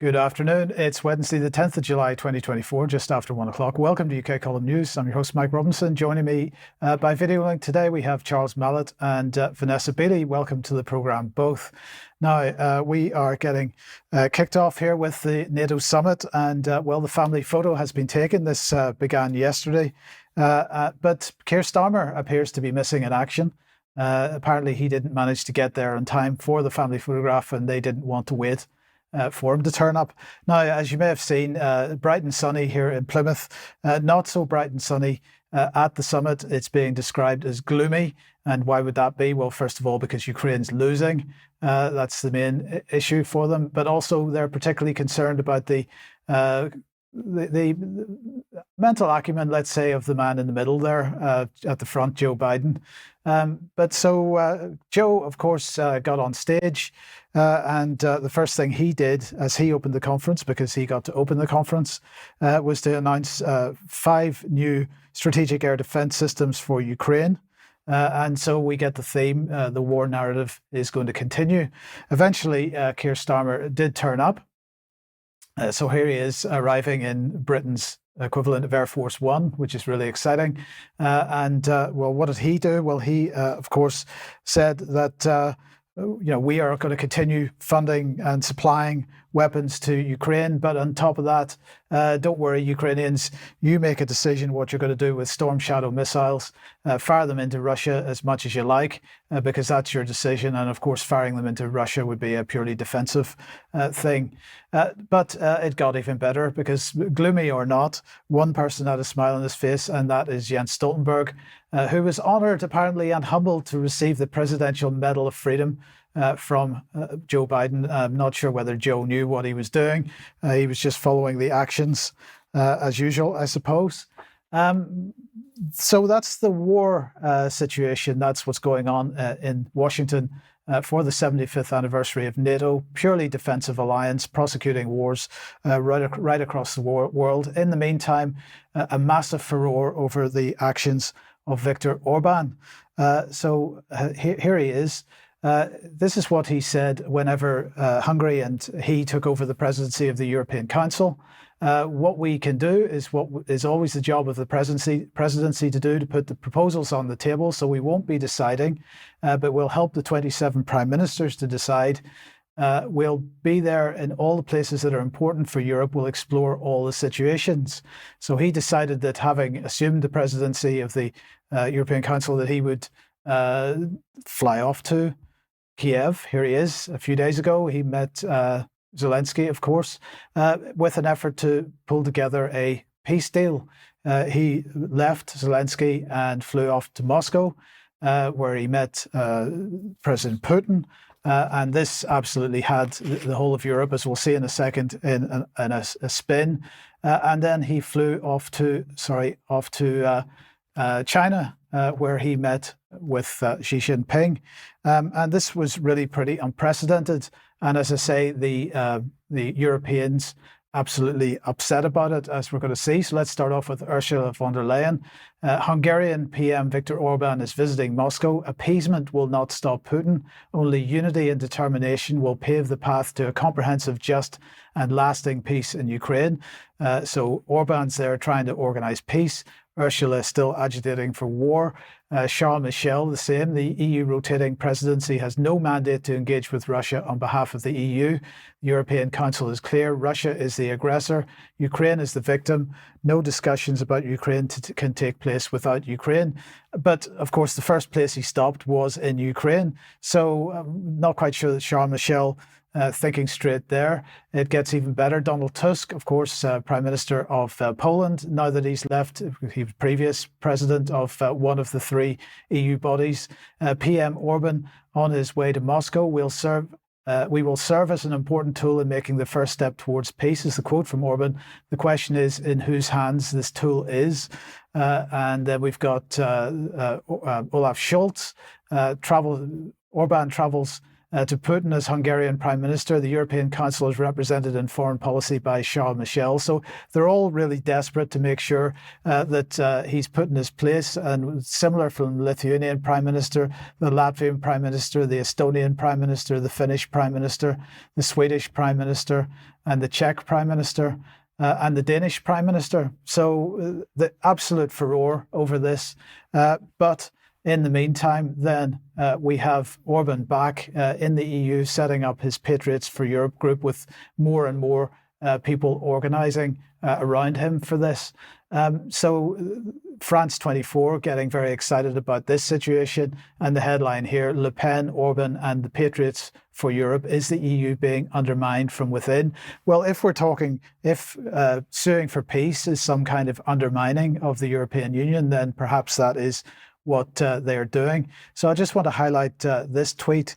Good afternoon. It's Wednesday, the 10th of July, 2024, just after 1 o'clock. Welcome to UK Column News. I'm your host, Mike Robinson. Joining me by video link today, we have Charles Malet and Vanessa Beeley. Welcome to the programme, both. Now, we are getting kicked off here with the NATO Summit, and, well, the family photo has been taken. This began yesterday, but Keir Starmer appears to be missing in action. Apparently, he didn't manage to get there in time for the family photograph, and they didn't want to wait for him to turn up. Now, as you may have seen, bright and sunny here in Plymouth, not so bright and sunny at the summit. It's being described as gloomy. And why would that be? Well, first of all, because Ukraine's losing. That's the main issue for them. But also, they're particularly concerned about the mental acumen, let's say, of the man in the middle there at the front, Joe Biden. But Joe, of course, got on stage and the first thing he did as he opened the conference, because he got to open the conference, was to announce 5 new strategic air defense systems for Ukraine. And so we get the theme, the war narrative is going to continue. Eventually, Keir Starmer did turn up. So here he is arriving in Britain's equivalent of Air Force One, which is really exciting. Well, what did he do? Well, he, of course, said that, we are going to continue funding and supplying weapons to Ukraine. But on top of that, don't worry, Ukrainians, you make a decision what you're going to do with Storm Shadow missiles. Fire them into Russia as much as you like, because that's your decision. And of course, firing them into Russia would be a purely defensive thing. But it got even better, because gloomy or not, one person had a smile on his face, and that is Jens Stoltenberg, who was honoured apparently and humbled to receive the Presidential Medal of Freedom from Joe Biden. I'm not sure whether Joe knew what he was doing. He was just following the actions as usual, I suppose. So that's the war situation. That's what's going on in Washington for the 75th anniversary of NATO, purely defensive alliance, prosecuting wars right across the world. In the meantime, a massive furore over the actions of Viktor Orban. Here he is. This is what he said whenever Hungary and he took over the presidency of the European Council. What we can do is what is always the job of the presidency to do, to put the proposals on the table. So we won't be deciding, but we'll help the 27 prime ministers to decide. We'll be there in all the places that are important for Europe. We'll explore all the situations. So he decided that, having assumed the presidency of the European Council, that he would fly off to Kiev. Here he is. A few days ago, he met Zelensky, of course, with an effort to pull together a peace deal. He left Zelensky and flew off to Moscow, where he met President Putin. And this absolutely had the whole of Europe, as we'll see in a second, in a spin. And then he flew off to China, where he met with Xi Jinping. And this was really pretty unprecedented. And as I say, the Europeans absolutely upset about it, as we're going to see. So let's start off with Ursula von der Leyen. Hungarian PM Viktor Orban is visiting Moscow. Appeasement will not stop Putin. Only unity and determination will pave the path to a comprehensive, just and lasting peace in Ukraine. So Orban's there trying to organize peace. Ursula is still agitating for war. Charles Michel, the same. The EU rotating presidency has no mandate to engage with Russia on behalf of the EU. The European Council is clear. Russia is the aggressor. Ukraine is the victim. No discussions about Ukraine can take place without Ukraine. But, of course, the first place he stopped was in Ukraine. So I'm not quite sure that Charles Michel thinking straight there. It gets even better. Donald Tusk, of course, Prime Minister of Poland, now that he's left, he was previous president of one of the 3 EU bodies. PM Orban on his way to Moscow. We will serve as an important tool in making the first step towards peace, is the quote from Orban. The question is in whose hands this tool is. And then we've got Olaf Scholz. Orban travels to Putin as Hungarian Prime Minister. The European Council is represented in foreign policy by Charles Michel. So they're all really desperate to make sure that he's put in his place. And similar from the Lithuanian Prime Minister, the Latvian Prime Minister, the Estonian Prime Minister, the Finnish Prime Minister, the Swedish Prime Minister, and the Czech Prime Minister. And the Danish Prime Minister. So the absolute furore over this. But in the meantime, then we have Orban back in the EU, setting up his Patriots for Europe group with more and more people organising around him for this. So France 24 getting very excited about this situation. And the headline here, Le Pen, Orban and the Patriots for Europe, is the EU being undermined from within? Well, if we're talking, if suing for peace is some kind of undermining of the European Union, then perhaps that is what they are doing. So I just want to highlight this tweet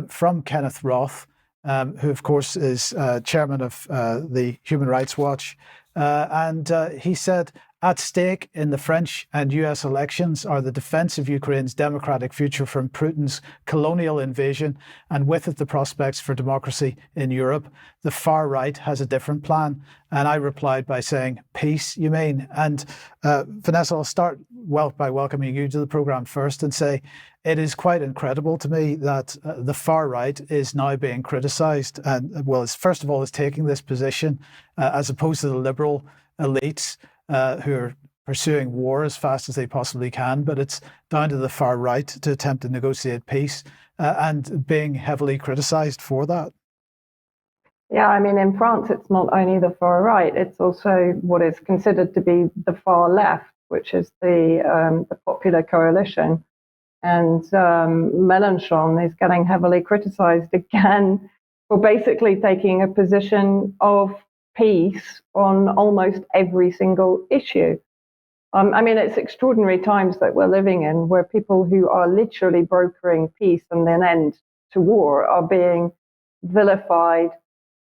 from Kenneth Roth, who of course is chairman of the Human Rights Watch. And he said, at stake in the French and US elections are the defense of Ukraine's democratic future from Putin's colonial invasion, and with it the prospects for democracy in Europe. The far right has a different plan. And I replied by saying, peace, you mean? And Vanessa, I'll start by welcoming you to the programme first and say, it is quite incredible to me that the far right is now being criticised and, well, first of all, is taking this position as opposed to the liberal elites who are pursuing war as fast as they possibly can. But it's down to the far right to attempt to negotiate peace and being heavily criticised for that. Yeah, I mean, in France, it's not only the far right, it's also what is considered to be the far left, which is the Popular Coalition. And Mélenchon is getting heavily criticized again for basically taking a position of peace on almost every single issue. I mean, it's extraordinary times that we're living in, where people who are literally brokering peace and an end to war are being vilified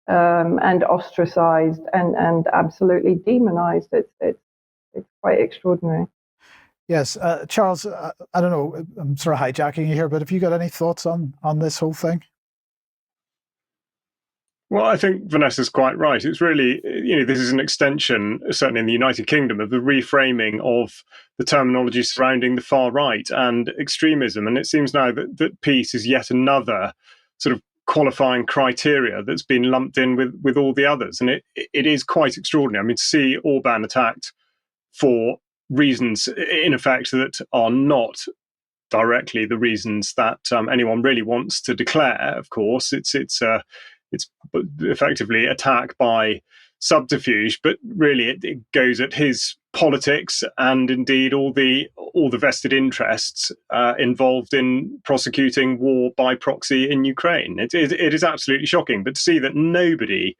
and ostracized and absolutely demonized. It's quite extraordinary. Yes, Charles, I don't know, I'm sort of hijacking you here, but have you got any thoughts on this whole thing? Well, I think Vanessa's quite right. It's really, this is an extension, certainly in the United Kingdom, of the reframing of the terminology surrounding the far right and extremism. And it seems now that peace is yet another sort of qualifying criteria that's been lumped in with all the others. And it is quite extraordinary. I mean, to see Orban attacked for reasons, in effect, that are not directly the reasons that anyone really wants to declare. Of course, it's effectively attack by subterfuge, but really it goes at his politics and indeed all the vested interests involved in prosecuting war by proxy in Ukraine. It is absolutely shocking. But to see that nobody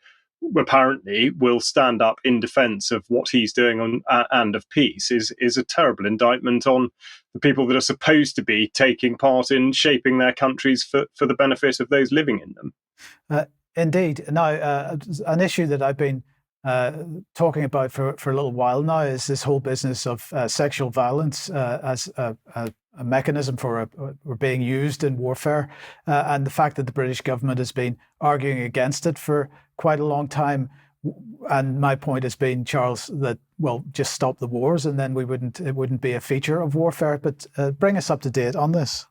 apparently will stand up in defence of what he's doing and of peace is a terrible indictment on the people that are supposed to be taking part in shaping their countries for the benefit of those living in them. Indeed. Now, an issue that I've been talking about for a little while now is this whole business of sexual violence as a mechanism for being used in warfare, and the fact that the British government has been arguing against it for quite a long time. And my point has been, Charles, that, well, just stop the wars and then it wouldn't be a feature of warfare. But bring us up to date on this.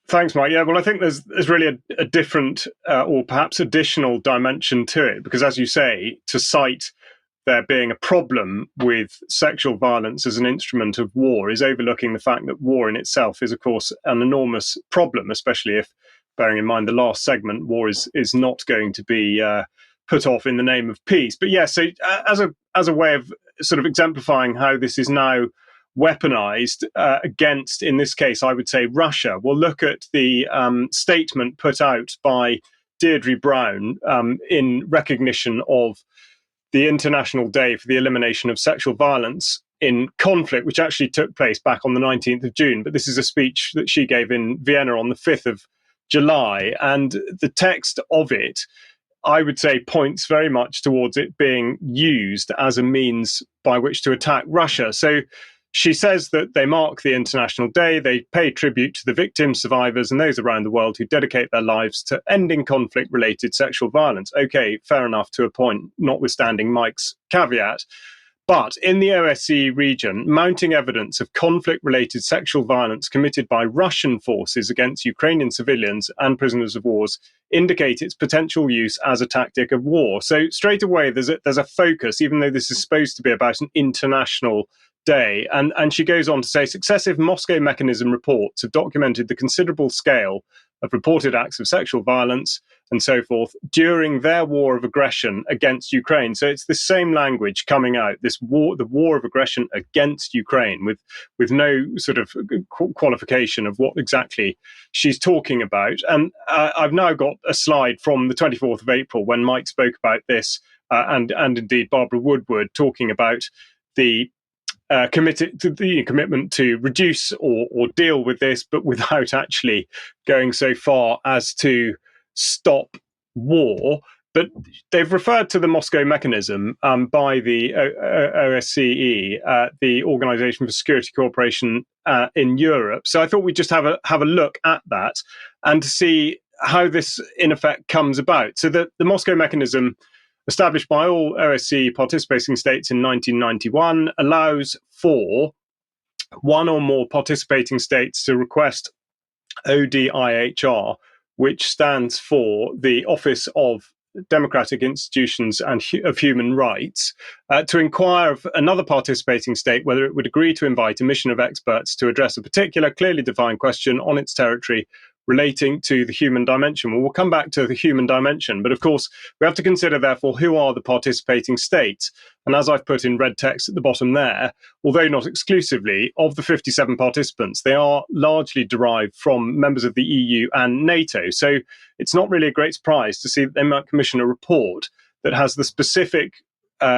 Thanks, Mike. Yeah, well, I think there's really a different or perhaps additional dimension to it, because as you say, to cite there being a problem with sexual violence as an instrument of war is overlooking the fact that war in itself is, of course, an enormous problem, especially if, bearing in mind the last segment, war is not going to be put off in the name of peace. But yeah, so as a way of sort of exemplifying how this is now weaponized against, in this case, I would say Russia. We'll look at the statement put out by Deirdre Brown in recognition of the International Day for the Elimination of Sexual Violence in Conflict, which actually took place back on the 19th of June. But this is a speech that she gave in Vienna on the 5th of July. And the text of it, I would say, points very much towards it being used as a means by which to attack Russia. So she says that they mark the International Day, they pay tribute to the victims, survivors, and those around the world who dedicate their lives to ending conflict-related sexual violence. Okay, fair enough to a point, notwithstanding Mike's caveat. But in the OSCE region, mounting evidence of conflict-related sexual violence committed by Russian forces against Ukrainian civilians and prisoners of war indicate its potential use as a tactic of war. So straight away, there's a focus, even though this is supposed to be about an international day. And she goes on to say, successive Moscow mechanism reports have documented the considerable scale of reported acts of sexual violence and so forth during their war of aggression against Ukraine. So it's the same language coming out, this war, the war of aggression against Ukraine, with no sort of qualification of what exactly she's talking about. And I've now got a slide from the 24th of April when Mike spoke about this, and indeed Barbara Woodward talking about the commitment to reduce or deal with this, but without actually going so far as to stop war. But they've referred to the Moscow mechanism by the OSCE, the Organization for Security Cooperation in Europe. So I thought we'd just have a look at that and to see how this in effect comes about. So the Moscow mechanism, established by all OSCE participating states in 1991, allows for one or more participating states to request ODIHR, which stands for the Office of Democratic Institutions and of Human Rights, to inquire of another participating state whether it would agree to invite a mission of experts to address a particular clearly defined question on its territory relating to the human dimension. Well, we'll come back to the human dimension, but of course, we have to consider, therefore, who are the participating states. And as I've put in red text at the bottom there, although not exclusively, of the 57 participants, they are largely derived from members of the EU and NATO. So it's not really a great surprise to see that they might commission a report that has the specific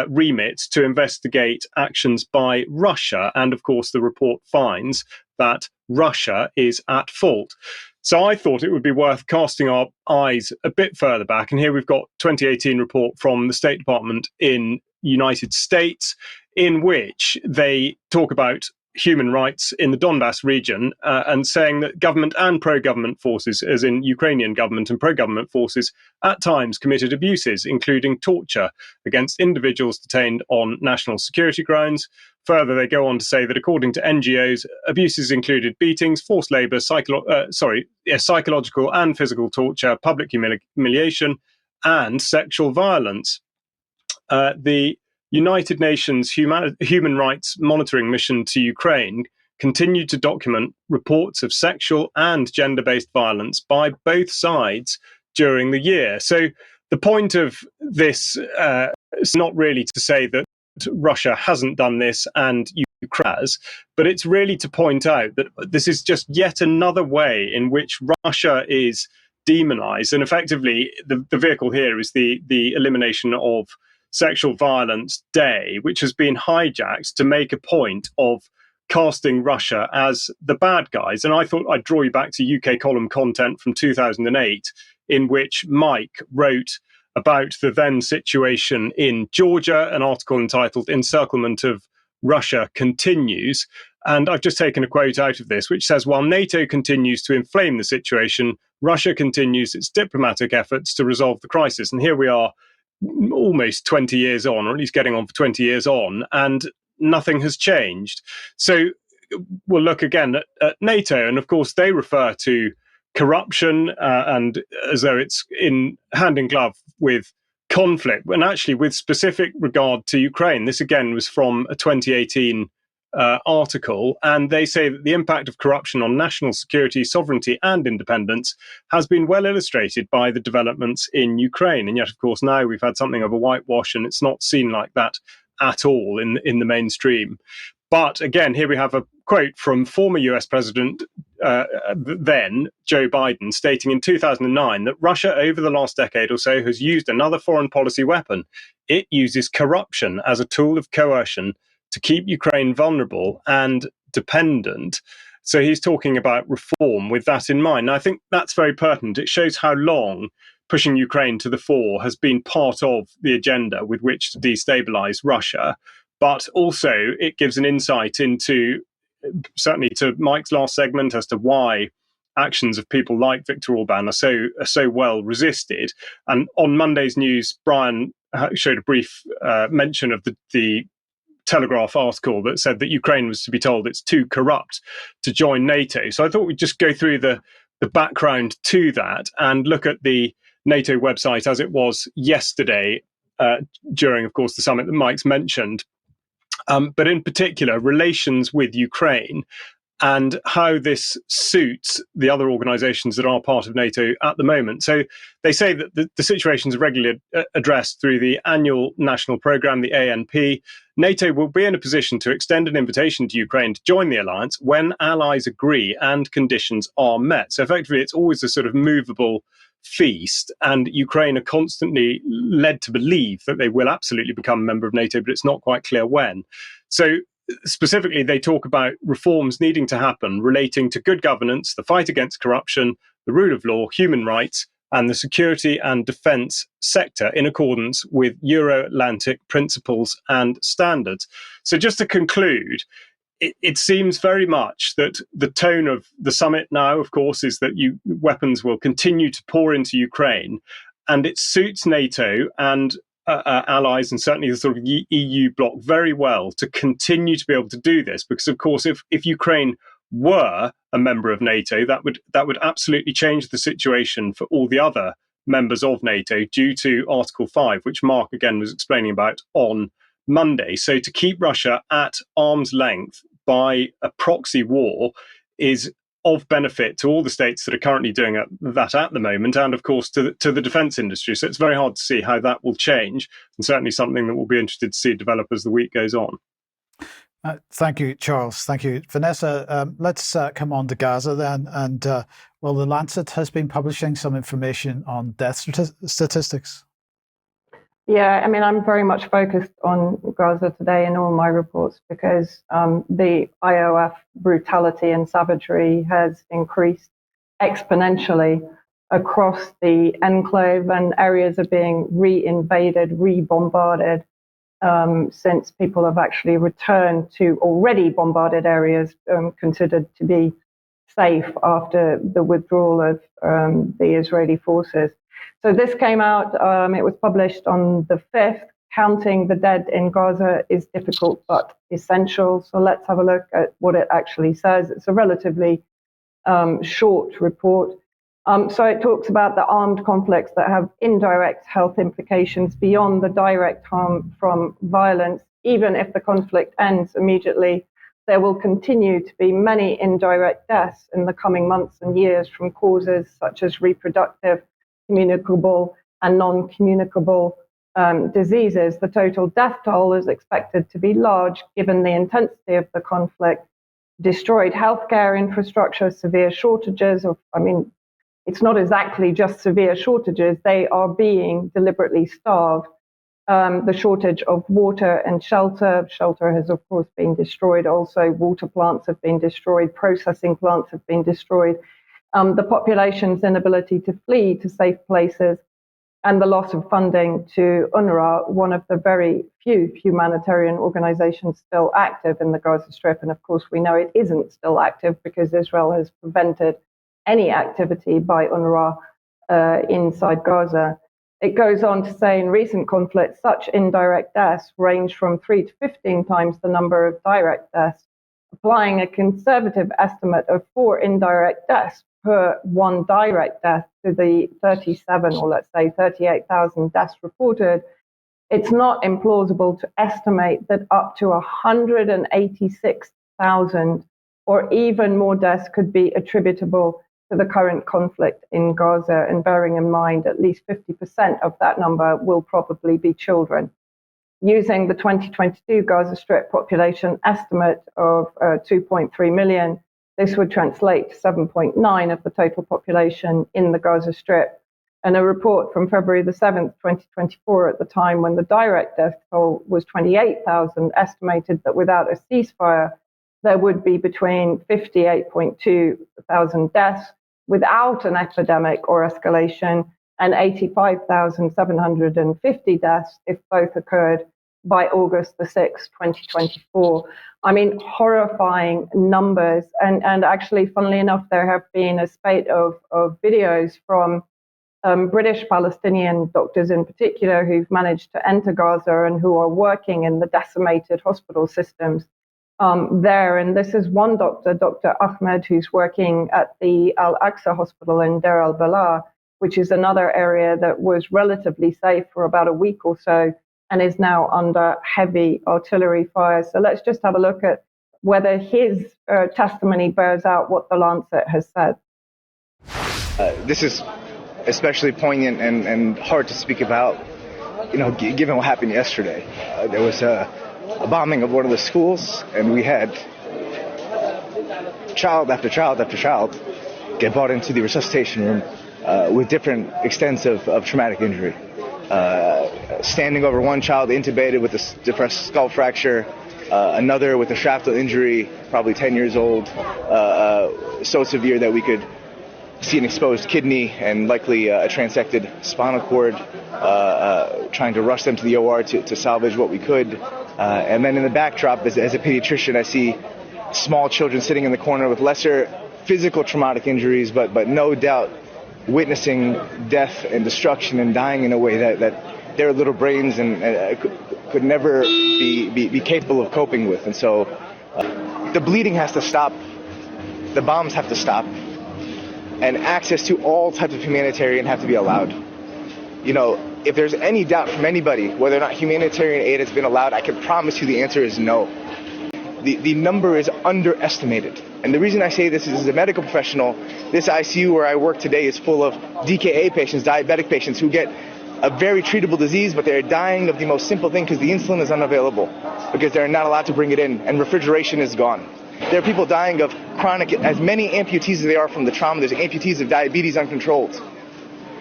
remit to investigate actions by Russia. And of course, the report finds that Russia is at fault. So I thought it would be worth casting our eyes a bit further back. And here we've got 2018 report from the State Department in United States, in which they talk about human rights in the Donbass region, and saying that government and pro-government forces, as in Ukrainian government and pro-government forces, at times committed abuses, including torture against individuals detained on national security grounds. Further, they go on to say that according to NGOs, abuses included beatings, forced labor, psychological and physical torture, public humiliation, and sexual violence. The United Nations Human Rights Monitoring Mission to Ukraine continued to document reports of sexual and gender-based violence by both sides during the year. So the point of this is not really to say that Russia hasn't done this and Ukraine has, but it's really to point out that this is just yet another way in which Russia is demonized. And effectively, the vehicle here is the elimination of Sexual Violence Day, which has been hijacked to make a point of casting Russia as the bad guys. And I thought I'd draw you back to UK column content from 2008, in which Mike wrote about the then situation in Georgia, an article entitled "Encirclement of Russia Continues." And I've just taken a quote out of this, which says, while NATO continues to inflame the situation, Russia continues its diplomatic efforts to resolve the crisis. And here we are, almost 20 years on, or at least getting on for 20 years on, and nothing has changed. So we'll look again at NATO, and of course they refer to corruption and as though it's in hand in glove with conflict, and actually with specific regard to Ukraine. This again was from a 2018 article, and they say that the impact of corruption on national security, sovereignty and independence has been well illustrated by the developments in Ukraine. And yet, of course, now we've had something of a whitewash, and it's not seen like that at all in the mainstream. But again, here we have a quote from former US President then, Joe Biden, stating in 2009 that Russia over the last decade or so has used another foreign policy weapon. It uses corruption as a tool of coercion to keep Ukraine vulnerable and dependent. So he's talking about reform with that in mind. And I think that's very pertinent. It shows how long pushing Ukraine to the fore has been part of the agenda with which to destabilize Russia. but also it gives an insight into, certainly to Mike's last segment, as to why actions of people like Viktor Orban are so well resisted. And on Monday's news, Brian showed a brief mention of the Telegraph article that said that Ukraine was to be told it's too corrupt to join NATO. So I thought we'd just go through the background to that and look at the NATO website as it was yesterday during, of course, the summit that Mike's mentioned. But in particular, relations with Ukraine and how this suits the other organizations that are part of NATO at the moment. So they say that the situation is regularly addressed through the annual national program, the ANP. NATO will be in a position to extend an invitation to Ukraine to join the alliance when allies agree and conditions are met. So effectively, it's always a sort of movable feast, and Ukraine are constantly led to believe that they will absolutely become a member of NATO, but it's not quite clear when. So specifically, they talk about reforms needing to happen relating to good governance, the fight against corruption, the rule of law, human rights, and the security and defence sector in accordance with Euro-Atlantic principles and standards. So just to conclude, it seems very much that the tone of the summit now, of course, is that weapons will continue to pour into Ukraine, and it suits NATO and allies, and certainly the sort of EU bloc, very well to continue to be able to do this, because of course if Ukraine were a member of NATO, that would absolutely change the situation for all the other members of NATO due to Article 5, which Mark again was explaining about on Monday. So to keep Russia at arm's length by a proxy war is of benefit to all the states that are currently doing that at the moment, and of course to the defence industry. So it's very hard to see how that will change, and certainly something that we'll be interested to see develop as the week goes on. Thank you, Charles. Thank you, Vanessa. Let's come on to Gaza then. And well, the Lancet has been publishing some information on death statistics. Yeah, I mean, I'm very much focused on Gaza today in all my reports because the IOF brutality and savagery has increased exponentially across the enclave, and areas are being re-invaded, re-bombarded since people have actually returned to already bombarded areas considered to be safe after the withdrawal of the Israeli forces. So this came out, it was published on the 5th. Counting the dead in Gaza is difficult but essential. So let's have a look at what it actually says. It's a relatively short report. So it talks about the armed conflicts that have indirect health implications beyond the direct harm from violence. Even if the conflict ends immediately, there will continue to be many indirect deaths in the coming months and years from causes such as reproductive, communicable and non-communicable diseases. The total death toll is expected to be large given the intensity of the conflict. Destroyed healthcare infrastructure, severe shortages of, it's not exactly just severe shortages, they are being deliberately starved. The shortage of water and shelter. Shelter has, of course, been destroyed. Also, water plants have been destroyed. Processing plants have been destroyed. The population's inability to flee to safe places, and the loss of funding to UNRWA, one of the very few humanitarian organizations still active in the Gaza Strip. And of course, we know it isn't still active because Israel has prevented any activity by UNRWA inside Gaza. It goes on to say in recent conflicts, such indirect deaths range from 3 to 15 times the number of direct deaths, applying a conservative estimate of 4 indirect deaths per 1 direct death to the 37 or let's say 38,000 deaths reported. It's not implausible to estimate that up to 186,000 or even more deaths could be attributable to the current conflict in Gaza, and bearing in mind at least 50% of that number will probably be children. Using the 2022 Gaza Strip population estimate of 2.3 million, this would translate to 7.9 of the total population in the Gaza Strip. And a report from February the 7th, 2024, at the time when the direct death toll was 28,000, estimated that without a ceasefire, there would be between 58.2 thousand deaths without an epidemic or escalation, and 85,750 deaths if both occurred by August the 6th, 2024. I mean, horrifying numbers. And actually, funnily enough, there have been a spate of videos from British Palestinian doctors in particular who've managed to enter Gaza and who are working in the decimated hospital systems there. And this is one doctor, Dr. Ahmed, who's working at the Al-Aqsa Hospital in Deir al-Balah, which is another area that was relatively safe for about a week or so and is now under heavy artillery fire. So let's just have a look at whether his testimony bears out what the Lancet has said. This is especially poignant and hard to speak about, given what happened yesterday. There was a bombing of one of the schools, and we had child after child after child get brought into the resuscitation room with different extents of traumatic injury. Standing over one child intubated with a depressed skull fracture, another with a shrapnel injury, probably 10 years old, so severe that we could see an exposed kidney and likely a transected spinal cord, trying to rush them to the OR to salvage what we could. And then in the backdrop, as a pediatrician, I see small children sitting in the corner with lesser physical traumatic injuries, but no doubt witnessing death and destruction and dying in a way that their little brains and could never be capable of coping with. And so the bleeding has to stop. The bombs have to stop. And access to all types of humanitarian have to be allowed. If there's any doubt from anybody whether or not humanitarian aid has been allowed, I can promise you the answer is no. The number is underestimated. And the reason I say this is, as a medical professional, this ICU where I work today is full of DKA patients, diabetic patients, who get a very treatable disease, but they're dying of the most simple thing because the insulin is unavailable, because they're not allowed to bring it in, and refrigeration is gone. There are people dying of chronic, as many amputees as they are from the trauma. There's amputees of diabetes uncontrolled.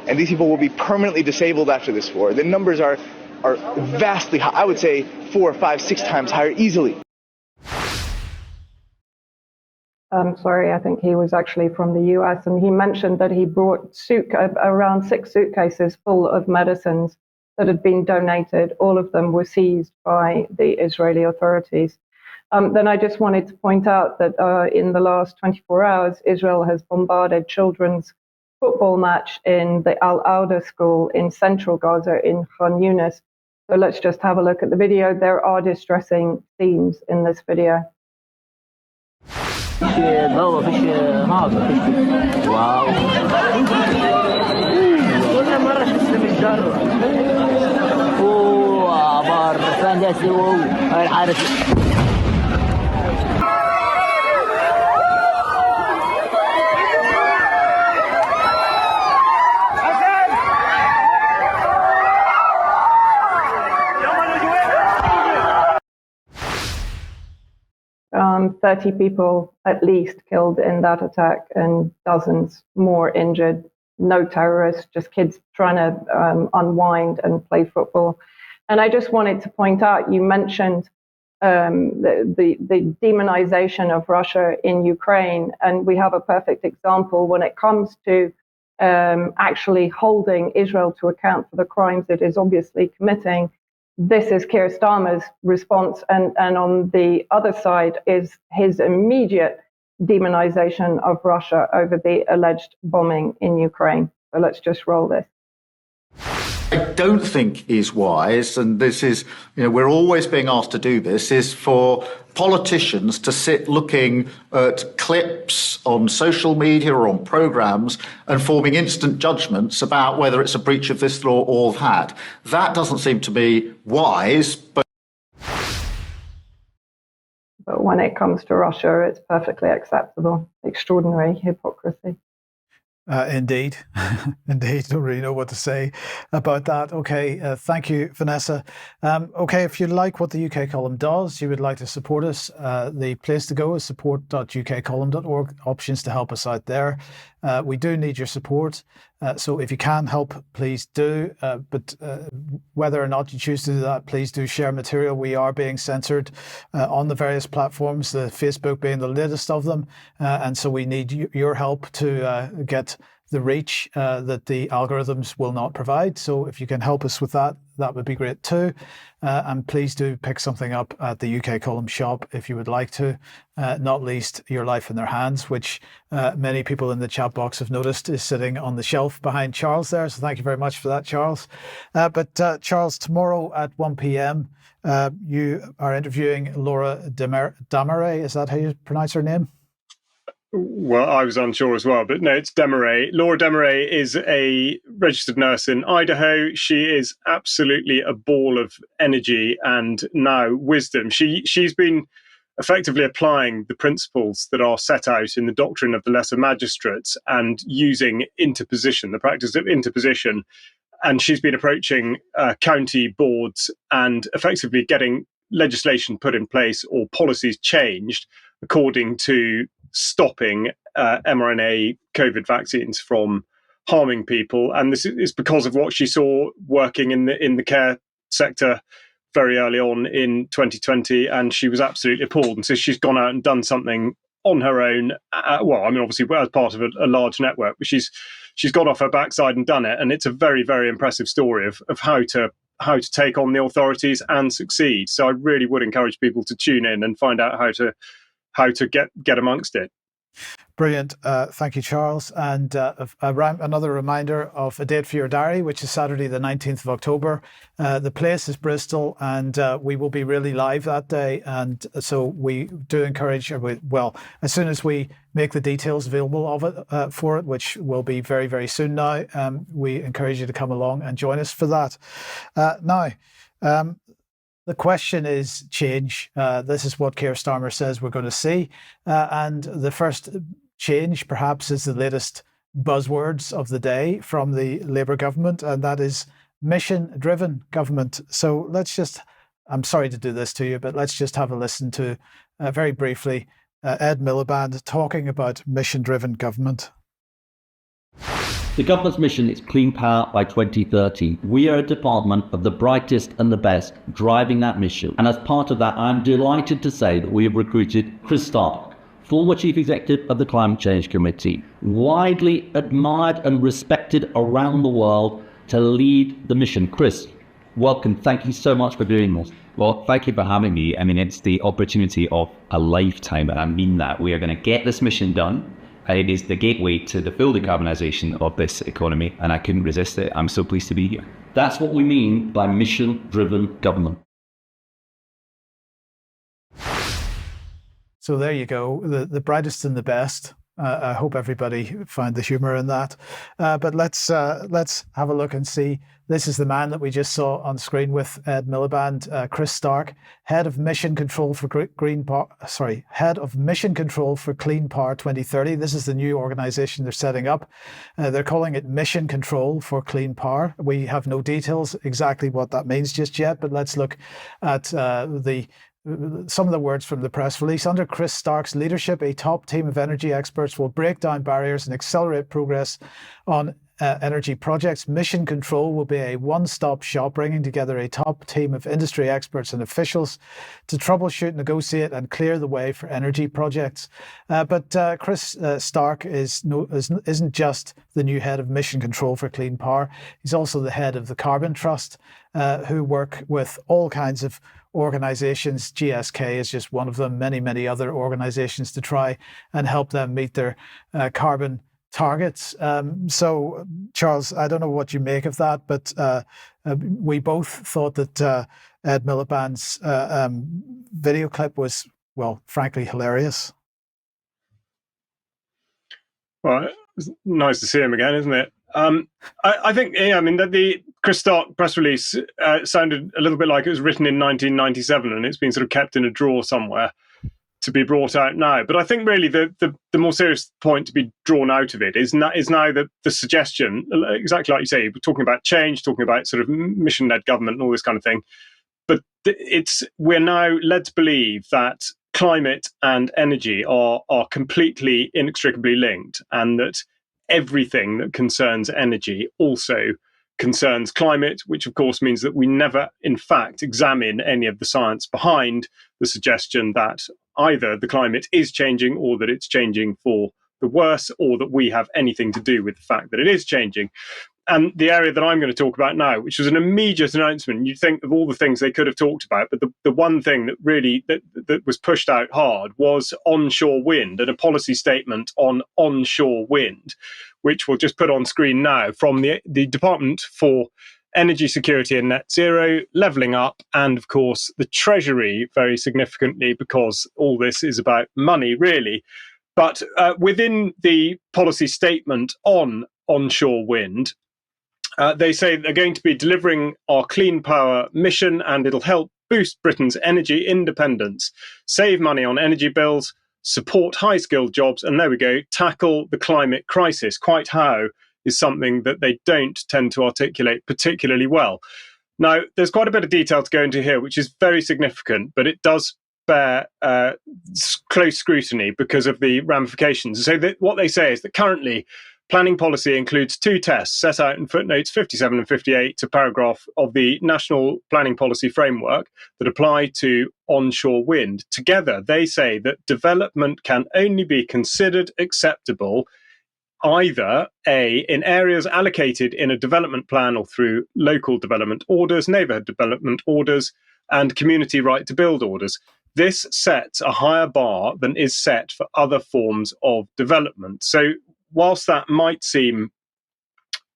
And these people will be permanently disabled after this war. The numbers are vastly high. I would say 4, 5, 6 times higher easily. Sorry, I think he was actually from the US, and he mentioned that he brought around 6 suitcases full of medicines that had been donated. All of them were seized by the Israeli authorities. Then I just wanted to point out that in the last 24 hours, Israel has bombarded children's football match in the Al-Auda school in central Gaza in Khan Yunis. So let's just have a look at the video. There are distressing scenes in this video. Wow. 30 people at least killed in that attack and dozens more injured. No terrorists, just kids trying to unwind and play football. And I just wanted to point out, you mentioned the demonization of Russia in Ukraine, and we have a perfect example when it comes to actually holding Israel to account for the crimes it is obviously committing. This is Keir Starmer's response, and on the other side is his immediate demonization of Russia over the alleged bombing in Ukraine. So let's just roll this. I don't think is wise, and this is, we're always being asked to do this, is for politicians to sit looking at clips on social media or on programmes and forming instant judgments about whether it's a breach of this law or that. That doesn't seem to be wise, but when it comes to Russia, it's perfectly acceptable. Extraordinary hypocrisy. Indeed. Indeed. Don't really know what to say about that. Okay. Thank you, Vanessa. Okay. If you like what the UK column does, you would like to support us, the place to go is support.ukcolumn.org. Options to help us out there. We do need your support. So if you can help, please do. But whether or not you choose to do that, please do share material. We are being censored on the various platforms, the Facebook being the latest of them. And so we need your help to get the reach that the algorithms will not provide. So if you can help us with that, that would be great too. And please do pick something up at the UK Column shop if you would like to, not least Your Life in Their Hands, which many people in the chat box have noticed is sitting on the shelf behind Charles there. So thank you very much for that, Charles. But Charles, tomorrow at 1 p.m, you are interviewing Laura Damaret. Is that how you pronounce her name? Well, I was unsure as well, but no, it's Demaret. Laura Demaret is a registered nurse in Idaho. She is absolutely a ball of energy and now wisdom. She's been effectively applying the principles that are set out in the doctrine of the lesser magistrates and using interposition, the practice of interposition. And she's been approaching county boards and effectively getting legislation put in place or policies changed according to stopping mRNA COVID vaccines from harming people. And this is because of what she saw working in the care sector very early on in 2020. And she was absolutely appalled. And so she's gone out and done something on her own. Obviously as part of a large network, but she's got off her backside and done it. And it's a very, very impressive story of how to take on the authorities and succeed. So I really would encourage people to tune in and find out how to get amongst it. Brilliant. Thank you, Charles. And another reminder of a date for your diary, which is Saturday, the 19th of October. The place is Bristol, and we will be really live that day. And so we do encourage, as soon as we make the details available of it for it, which will be very, very soon now, we encourage you to come along and join us for that. The question is change. This is what Keir Starmer says we're going to see. And the first change, perhaps, is the latest buzzwords of the day from the Labour government, and that is mission-driven government. So I'm sorry to do this to you, but let's just have a listen to, very briefly, Ed Miliband talking about mission-driven government. The government's mission is clean power by 2030. We are a department of the brightest and the best driving that mission. And as part of that, I'm delighted to say that we have recruited Chris Stark, former Chief Executive of the Climate Change Committee, widely admired and respected around the world, to lead the mission. Chris, welcome. Thank you so much for doing this. Well, thank you for having me. I mean, it's the opportunity of a lifetime, and I mean that. We are going to get this mission done. It is the gateway to the full decarbonisation of this economy, and I couldn't resist it. I'm so pleased to be here. That's what we mean by mission-driven government. So there you go, the brightest and the best. I hope everybody found the humour in that. But let's have a look and see. This is the man that we just saw on screen with Ed Miliband, Chris Stark, head of mission control for head of mission control for Clean Power 2030. This is the new organisation they're setting up. They're calling it Mission Control for Clean Power. We have no details exactly what that means just yet, but let's look at some of the words from the press release. Under Chris Stark's leadership, a top team of energy experts will break down barriers and accelerate progress on energy projects. Mission Control will be a one-stop shop, bringing together a top team of industry experts and officials to troubleshoot, negotiate and clear the way for energy projects. But Chris Stark isn't just the new head of Mission Control for Clean Power. He's also the head of the Carbon Trust, who work with all kinds of organizations. GSK is just one of them, many other organizations, to try and help them meet their carbon targets. So, Charles, I don't know what you make of that, but we both thought that Ed Miliband's video clip was, well, frankly, hilarious. Well, it's nice to see him again, isn't it? I think, the Chris Stark press release sounded a little bit like it was written in 1997 and it's been sort of kept in a drawer somewhere to be brought out now. But I think really the more serious point to be drawn out of it is now the suggestion, exactly like you say, we're talking about change, talking about sort of mission-led government and all this kind of thing. But we're now led to believe that climate and energy are completely inextricably linked, and that everything that concerns energy also concerns climate, which of course means that we never, in fact, examine any of the science behind the suggestion that either the climate is changing or that it's changing for the worse, or that we have anything to do with the fact that it is changing. and the area that I'm going to talk about now, which was an immediate announcement. You'd think of all the things they could have talked about, but the one thing that really that was pushed out hard was onshore wind, and a policy statement on onshore wind, which we'll just put on screen now from the Department for Energy Security and Net Zero, Levelling Up, and of course the Treasury, very significantly, because all this is about money, really. But within the policy statement on onshore wind, they say they're going to be delivering our clean power mission, and it'll help boost Britain's energy independence, save money on energy bills, support high-skilled jobs, and there we go, tackle the climate crisis. Quite how is something that they don't tend to articulate particularly well. Now, there's quite a bit of detail to go into here, which is very significant, but it does bear close scrutiny because of the ramifications. So what they say is that currently planning policy includes two tests set out in footnotes 57 and 58 to paragraph of the National Planning Policy Framework that apply to onshore wind. Together, they say that development can only be considered acceptable either A, in areas allocated in a development plan or through local development orders, neighbourhood development orders, and community right to build orders. This sets a higher bar than is set for other forms of development. So whilst that might seem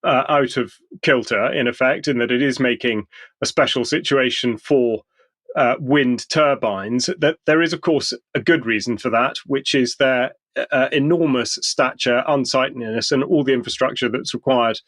out of kilter, in effect, in that it is making a special situation for wind turbines, that there is, of course, a good reason for that, which is their enormous stature, unsightliness, and all the infrastructure that's required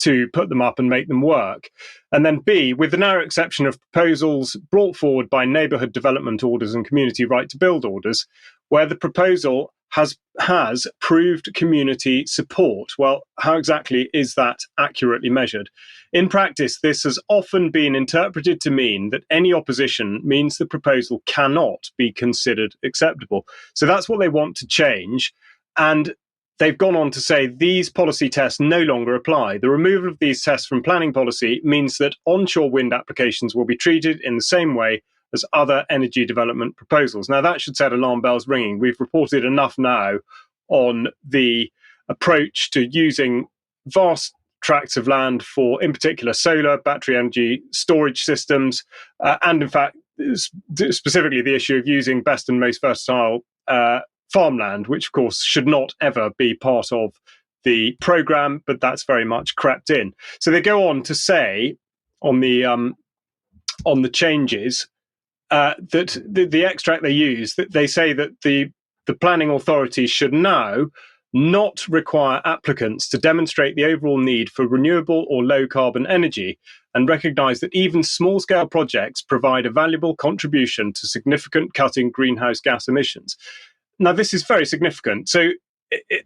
to put them up and make them work. And then B, with the narrow exception of proposals brought forward by neighbourhood development orders and community right to build orders, where the proposal has proved community support. Well, how exactly is that accurately measured? In practice, this has often been interpreted to mean that any opposition means the proposal cannot be considered acceptable. So that's what they want to change. And they've gone on to say these policy tests no longer apply. The removal of these tests from planning policy means that onshore wind applications will be treated in the same way as other energy development proposals. Now, that should set alarm bells ringing. We've reported enough now on the approach to using vast tracts of land for, in particular, solar, battery energy storage systems, and in fact, specifically the issue of using best and most versatile farmland, which of course should not ever be part of the programme, but that's very much crept in. So they go on to say on the changes, that the extract they use, that they say that the planning authorities should now not require applicants to demonstrate the overall need for renewable or low carbon energy, and recognise that even small scale projects provide a valuable contribution to significant cutting greenhouse gas emissions. Now, this is very significant. So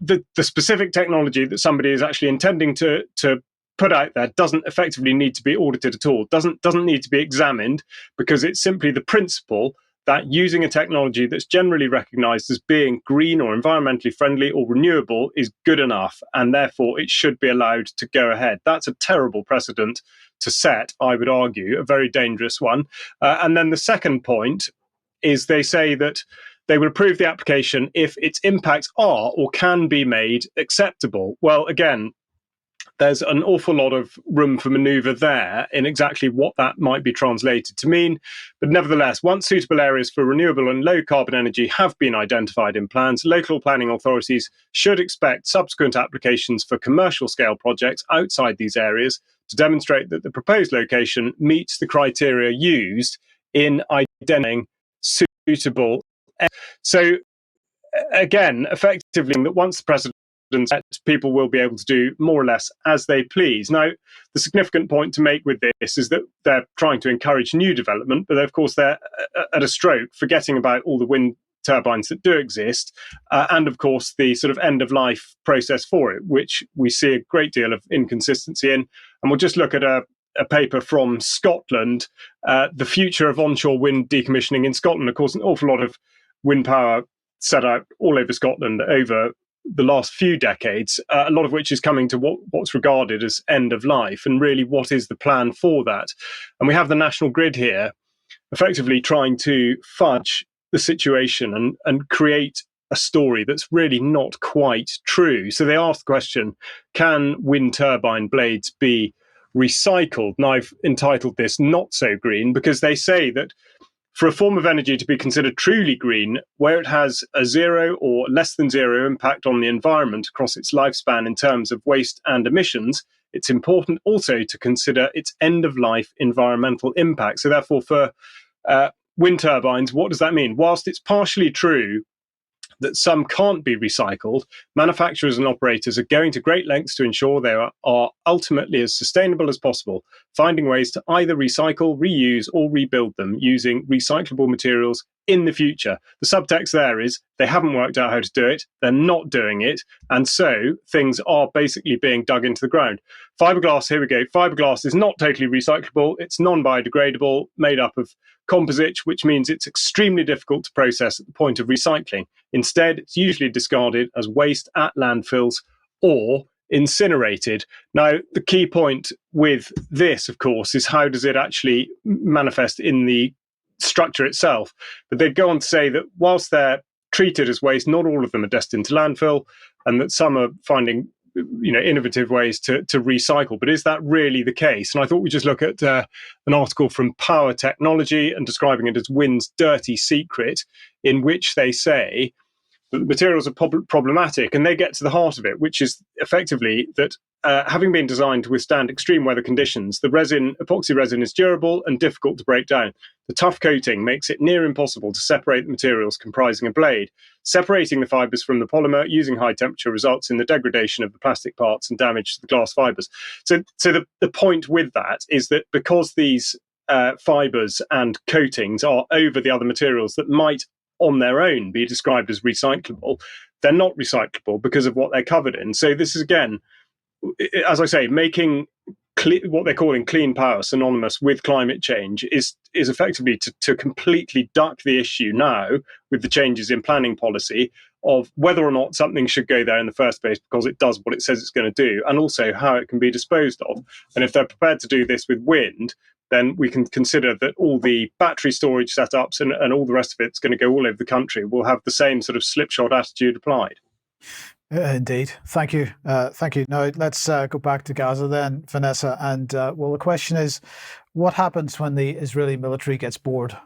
the specific technology that somebody is actually intending to put out there doesn't effectively need to be audited at all, doesn't need to be examined, because it's simply the principle that using a technology that's generally recognised as being green or environmentally friendly or renewable is good enough, and therefore it should be allowed to go ahead. That's a terrible precedent to set, I would argue, a very dangerous one. And then the second point is they say that they would approve the application if its impacts are or can be made acceptable. Well, again, there's an awful lot of room for manoeuvre there in exactly what that might be translated to mean. But nevertheless, once suitable areas for renewable and low carbon energy have been identified in plans, local planning authorities should expect subsequent applications for commercial scale projects outside these areas to demonstrate that the proposed location meets the criteria used in identifying suitable. So again, effectively, that once the precedent set, people will be able to do more or less as they please. Now, the significant point to make with this is that they're trying to encourage new development, but of course they're at a stroke forgetting about all the wind turbines that do exist, and of course the sort of end of life process for it, which we see a great deal of inconsistency in. And we'll just look at a paper from Scotland, the future of onshore wind decommissioning in Scotland. Of course, an awful lot of wind power set out all over Scotland over the last few decades, a lot of which is coming to what's regarded as end of life, and really what is the plan for that. And we have the national grid here effectively trying to fudge the situation and create a story that's really not quite true. So they asked the question, can wind turbine blades be recycled? And I've entitled this Not So Green, because they say that for a form of energy to be considered truly green, where it has a zero or less than zero impact on the environment across its lifespan in terms of waste and emissions, it's important also to consider its end-of-life environmental impact. So therefore, for wind turbines, what does that mean? Whilst it's partially true that some can't be recycled, manufacturers and operators are going to great lengths to ensure they are ultimately as sustainable as possible, finding ways to either recycle, reuse, or rebuild them using recyclable materials in the future. The subtext there is they haven't worked out how to do it, they're not doing it, and so things are basically being dug into the ground. Fiberglass, here we go. Fiberglass is not totally recyclable. It's non-biodegradable, made up of composite, which means it's extremely difficult to process at the point of recycling. Instead, it's usually discarded as waste at landfills or incinerated. Now, the key point with this, of course, is how does it actually manifest in the structure itself? But they go on to say that whilst they're treated as waste, not all of them are destined to landfill, and that some are finding innovative ways to recycle. But is that really the case? And I thought we'd just look at an article from Power Technology and describing it as Wind's dirty secret, in which they say that the materials are problematic, and they get to the heart of it, which is effectively that having been designed to withstand extreme weather conditions, the epoxy resin is durable and difficult to break down. The tough coating makes it near impossible to separate the materials comprising a blade. Separating the fibers from the polymer using high temperature results in the degradation of the plastic parts and damage to the glass fibers. So the point with that is that because these fibers and coatings are over the other materials that might on their own be described as recyclable, they're not recyclable because of what they're covered in. So this is, again, as I say, making what they're calling clean power synonymous with climate change is effectively to completely duck the issue now with the changes in planning policy of whether or not something should go there in the first place because it does what it says it's going to do, and also how it can be disposed of. And if they're prepared to do this with wind, then we can consider that all the battery storage setups and all the rest of it's going to go all over the country will have the same sort of slipshod attitude applied. Indeed. Thank you. Thank you. Now, let's go back to Gaza then, Vanessa. And well, the question is, what happens when the Israeli military gets bored?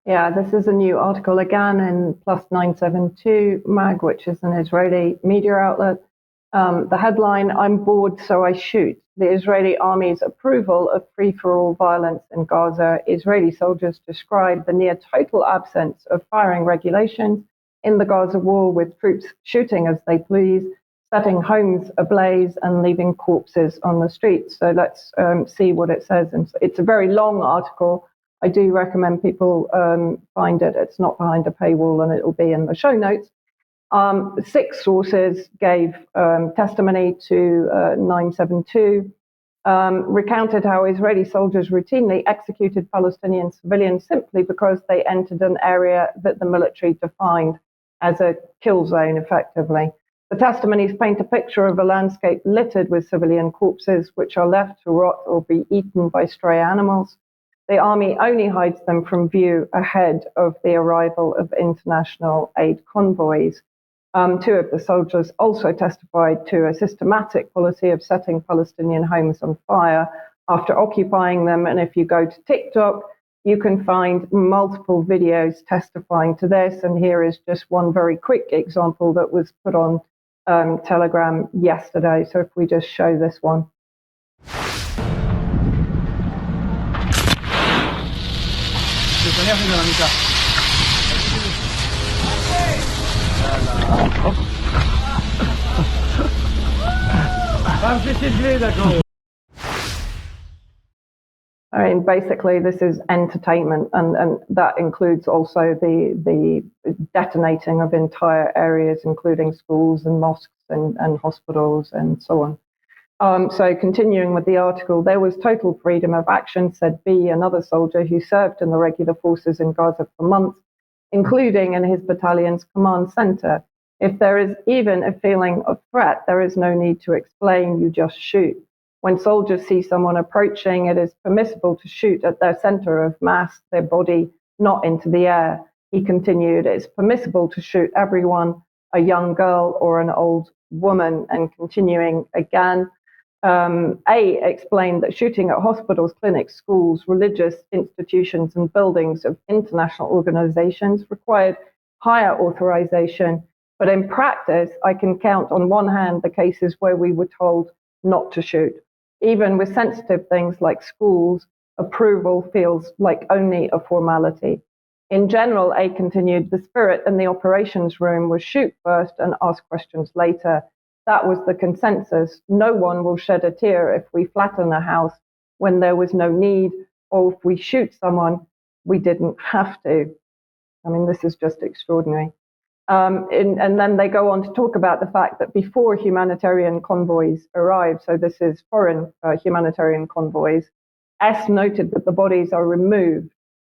Yeah, this is a new article again in Plus 972 Mag, which is an Israeli media outlet. The headline, "I'm bored, so I shoot. The Israeli army's approval of free-for-all violence in Gaza. Israeli soldiers describe the near total absence of firing regulations in the Gaza war, with troops shooting as they please, setting homes ablaze and leaving corpses on the streets." So let's see what it says. And it's a very long article. I do recommend people find it. It's not behind a paywall, and it will be in the show notes. 6 sources gave testimony to 972, recounted how Israeli soldiers routinely executed Palestinian civilians simply because they entered an area that the military defined as a kill zone, effectively. The testimonies paint a picture of a landscape littered with civilian corpses, which are left to rot or be eaten by stray animals. The army only hides them from view ahead of the arrival of international aid convoys. 2 of the soldiers also testified to a systematic policy of setting Palestinian homes on fire after occupying them. And if you go to TikTok, you can find multiple videos testifying to this. And here is just one very quick example that was put on Telegram yesterday. So if we just show this one. I mean, basically, this is entertainment, and that includes also the detonating of entire areas, including schools and mosques and hospitals and so on. So continuing with the article, there was total freedom of action, said B, another soldier who served in the regular forces in Gaza for months, including in his battalion's command center. If there is even a feeling of threat, there is no need to explain, you just shoot. When soldiers see someone approaching, it is permissible to shoot at their center of mass, their body, not into the air. He continued, it's permissible to shoot everyone, a young girl or an old woman. And continuing again, A explained that shooting at hospitals, clinics, schools, religious institutions and buildings of international organizations required higher authorization. But in practice, I can count on one hand the cases where we were told not to shoot. Even with sensitive things like schools, approval feels like only a formality. In general, A continued, the spirit in the operations room was shoot first and ask questions later. That was the consensus. No one will shed a tear if we flatten a house when there was no need, or if we shoot someone, we didn't have to. I mean, this is just extraordinary. And then they go on to talk about the fact that before humanitarian convoys arrived, so this is foreign humanitarian convoys, S noted that the bodies are removed.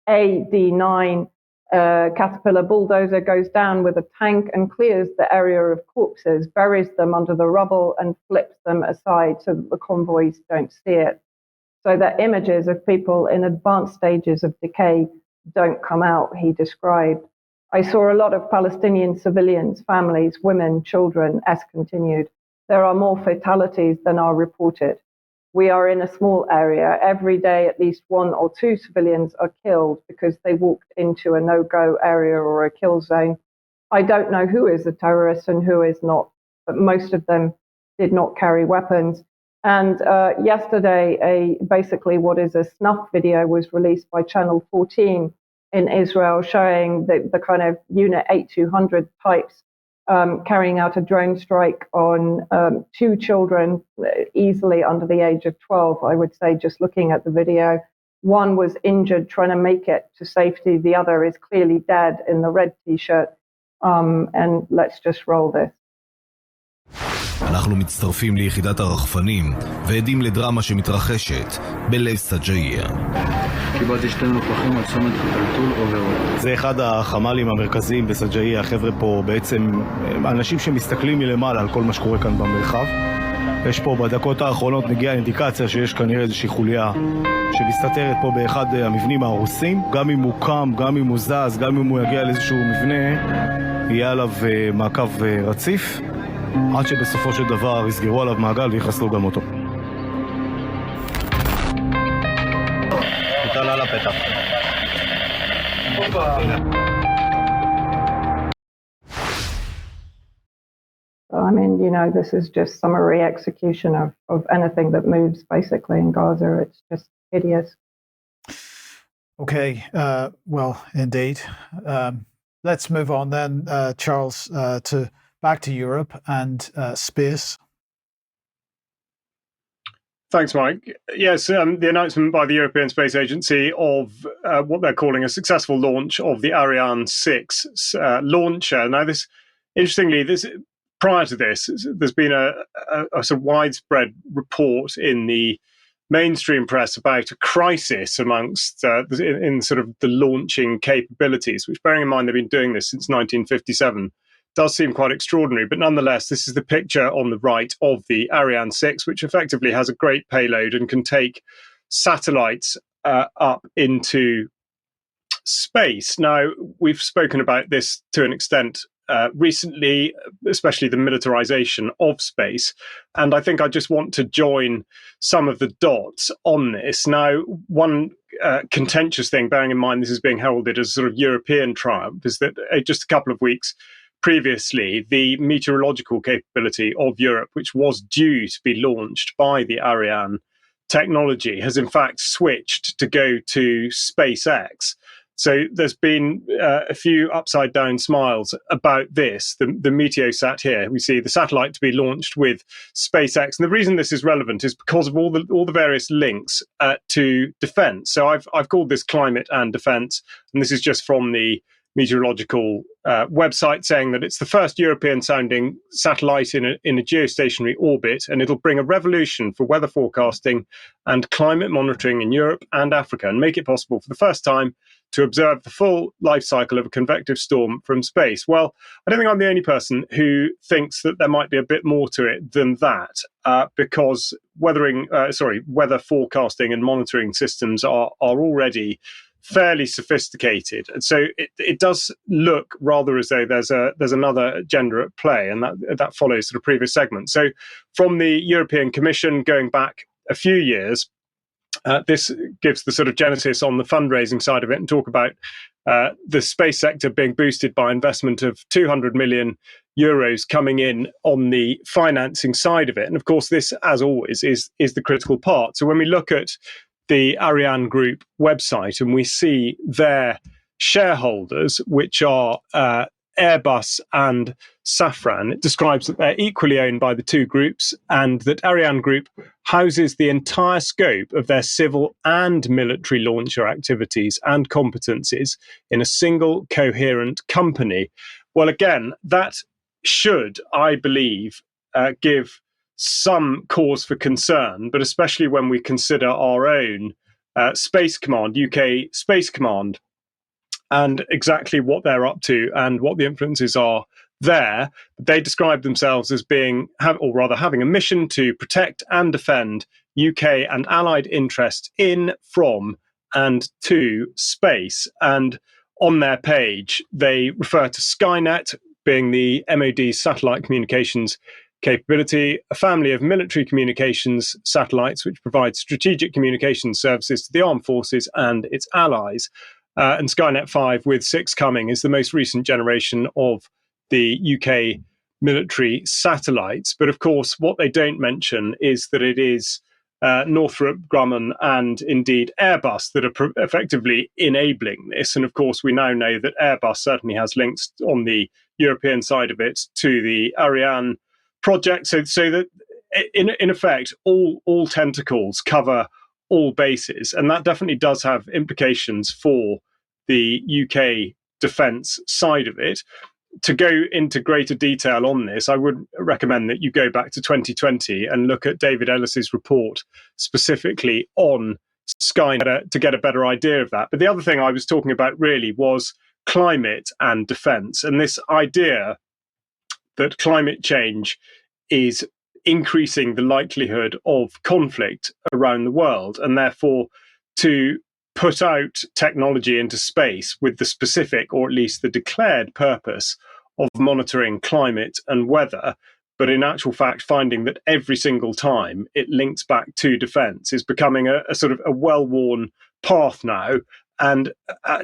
A D9 Caterpillar bulldozer goes down with a tank and clears the area of corpses, buries them under the rubble and flips them aside so that the convoys don't see it. So that images of people in advanced stages of decay don't come out, he described. I saw a lot of Palestinian civilians, families, women, children, S continued. There are more fatalities than are reported. We are in a small area. Every day, at least one or two civilians are killed because they walked into a no-go area or a kill zone. I don't know who is a terrorist and who is not, but most of them did not carry weapons. And yesterday, basically what is a snuff video was released by Channel 14 in Israel, showing the kind of Unit 8200 types carrying out a drone strike on two children easily under the age of 12, I would say, just looking at the video. One was injured trying to make it to safety. The other is clearly dead in the red T-shirt. And let's just roll this. אנחנו מצטרפים ליחידת הרחפנים ועדים לדרמה שמתרחשת בלב סג'עיה. קיבלתי שתי מנופחים על צומת חתלתול עוברות. זה אחד החמ"לים המרכזיים בסג'עיה. החבר'ה פה בעצם אנשים שמסתכלים מלמעלה על כל מה שקורה כאן במרחב. יש פה בדקות האחרונות נגיעה אינדיקציה שיש כנראה איזושהי חוליה שמסתתרת פה באחד המבנים ההרוסים. גם אם הוא קם, גם אם הוא זז, גם אם הוא יגיע לאיזשהו מבנה, יהיה עליו מעקב רציף. עד שבסופו של דבר יסגרו עליו מעגל ויחסלו גם אותו. תודה על הפתח. I mean, you know, this is just summary execution of anything that moves basically in Gaza. It's just hideous. Okay, well, indeed. Let's move on then, Charles, to back to Europe and space. Thanks, Mike. Yes, the announcement by the European Space Agency of what they're calling a successful launch of the Ariane 6 launcher. Now, interestingly, prior to this, there's been a sort of widespread report in the mainstream press about a crisis amongst in sort of the launching capabilities, which, bearing in mind they've been doing this since 1957, does seem quite extraordinary. But nonetheless, this is the picture on the right of the Ariane 6, which effectively has a great payload and can take satellites up into space. Now, we've spoken about this to an extent recently, especially the militarization of space. And I think I just want to join some of the dots on this. Now, one contentious thing, bearing in mind this is being heralded as a sort of European triumph, is that just a couple of weeks previously, the meteorological capability of Europe, which was due to be launched by the Ariane technology, has in fact switched to go to SpaceX. So there's been a few upside down smiles about this. The Meteosat here, we see the satellite to be launched with SpaceX. And the reason this is relevant is because of all the various links to defense. So I've called this climate and defense, and this is just from the meteorological website, saying that it's the first European sounding satellite in a geostationary orbit, and it'll bring a revolution for weather forecasting and climate monitoring in Europe and Africa, and make it possible for the first time to observe the full life cycle of a convective storm from space. Well, I don't think I'm the only person who thinks that there might be a bit more to it than that, because weather forecasting and monitoring systems are already fairly sophisticated. And so it does look rather as though there's another agenda at play, and that follows the previous segment. So from the European Commission going back a few years, this gives the sort of genesis on the fundraising side of it, and talk about the space sector being boosted by investment of 200 million euros coming in on the financing side of it. And of course, this, as always, is the critical part. So when we look at the Ariane Group website and we see their shareholders, which are Airbus and Safran, it describes that they're equally owned by the two groups, and that Ariane Group houses the entire scope of their civil and military launcher activities and competencies in a single coherent company. Well, again, that should, I believe, give some cause for concern, but especially when we consider our own Space Command, UK Space Command, and exactly what they're up to and what the influences are there. They describe themselves as having a mission to protect and defend UK and allied interests in, from, and to space. And on their page, they refer to Skynet being the MOD's satellite communications capability, a family of military communications satellites which provide strategic communications services to the armed forces and its allies. And Skynet 5, with 6 coming, is the most recent generation of the UK military satellites. But of course, what they don't mention is that it is Northrop Grumman and indeed Airbus that are effectively enabling this. And of course, we now know that Airbus certainly has links on the European side of it to the Ariane project. So that in effect, all tentacles cover all bases, and that definitely does have implications for the UK defence side of it. To go into greater detail on this, I would recommend that you go back to 2020 and look at David Ellis's report specifically on Skynet to get a better idea of that. But the other thing I was talking about really was climate and defence, and this idea that climate change is increasing the likelihood of conflict around the world, and therefore to put out technology into space with the specific, or at least the declared purpose of monitoring climate and weather, but in actual fact finding that every single time it links back to defence, is becoming a sort of a well-worn path now. And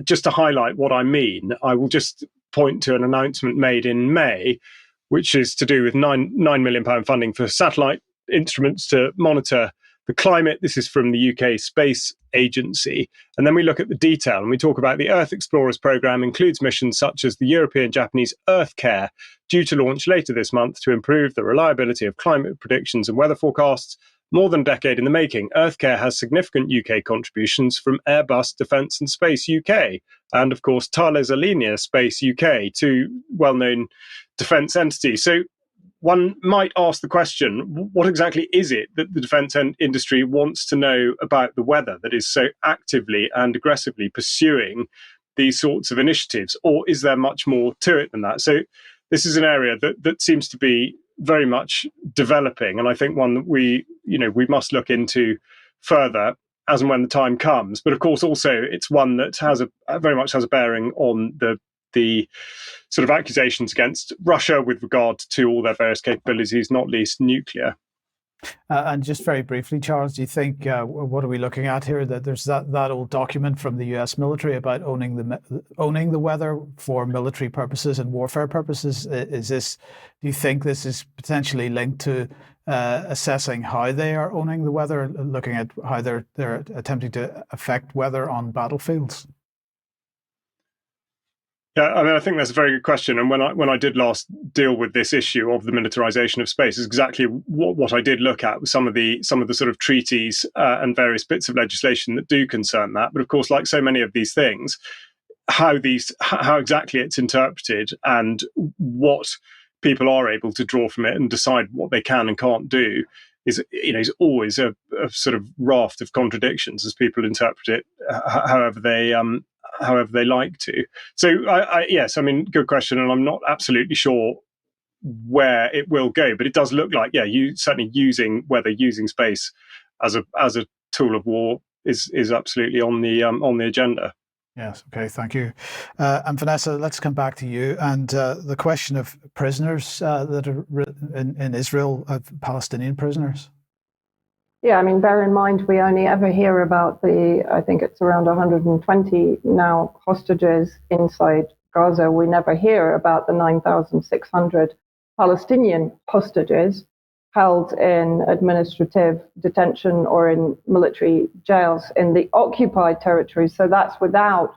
just to highlight what I mean, I will just point to an announcement made in May, which is to do with £9 million funding for satellite instruments to monitor the climate. This is from the UK Space Agency. And then we look at the detail and we talk about the Earth Explorers programme includes missions such as the European-Japanese Earth Care, due to launch later this month to improve the reliability of climate predictions and weather forecasts. More than a decade in the making, Earth Care has significant UK contributions from Airbus, Defence and Space UK, and of course Thales Alenia Space UK, two well-known defence entities. So one might ask the question, what exactly is it that the defence industry wants to know about the weather that is so actively and aggressively pursuing these sorts of initiatives? Or is there much more to it than that? So this is an area that seems to be very much developing, and I think one that we must look into further as and when the time comes. But of course, also it's one that has very much has a bearing on the sort of accusations against Russia with regard to all their various capabilities, not least nuclear. And just very briefly, Charles, do you think, what are we looking at here? That there's that old document from the US military about owning the weather for military purposes and warfare purposes. Do you think this is potentially linked to assessing how they are owning the weather, looking at how they're attempting to affect weather on battlefields? Yeah, I mean, I think that's a very good question. And when I did last deal with this issue of the militarization of space, is exactly what I did look at with some of the sort of treaties and various bits of legislation that do concern that. But of course, like so many of these things, how exactly it's interpreted and what people are able to draw from it and decide what they can and can't do is always a sort of raft of contradictions as people interpret it however they like to. So yes, I mean, good question, and I'm not absolutely sure where it will go, but it does look like, you certainly using space as a tool of war is absolutely on the agenda. Yes. Okay. Thank you. And Vanessa, let's come back to you and the question of prisoners that are in Israel, Palestinian prisoners. Yeah, I mean, bear in mind, we only ever hear about I think it's around 120 now hostages inside Gaza. We never hear about the 9,600 Palestinian hostages held in administrative detention or in military jails in the occupied territories. So that's without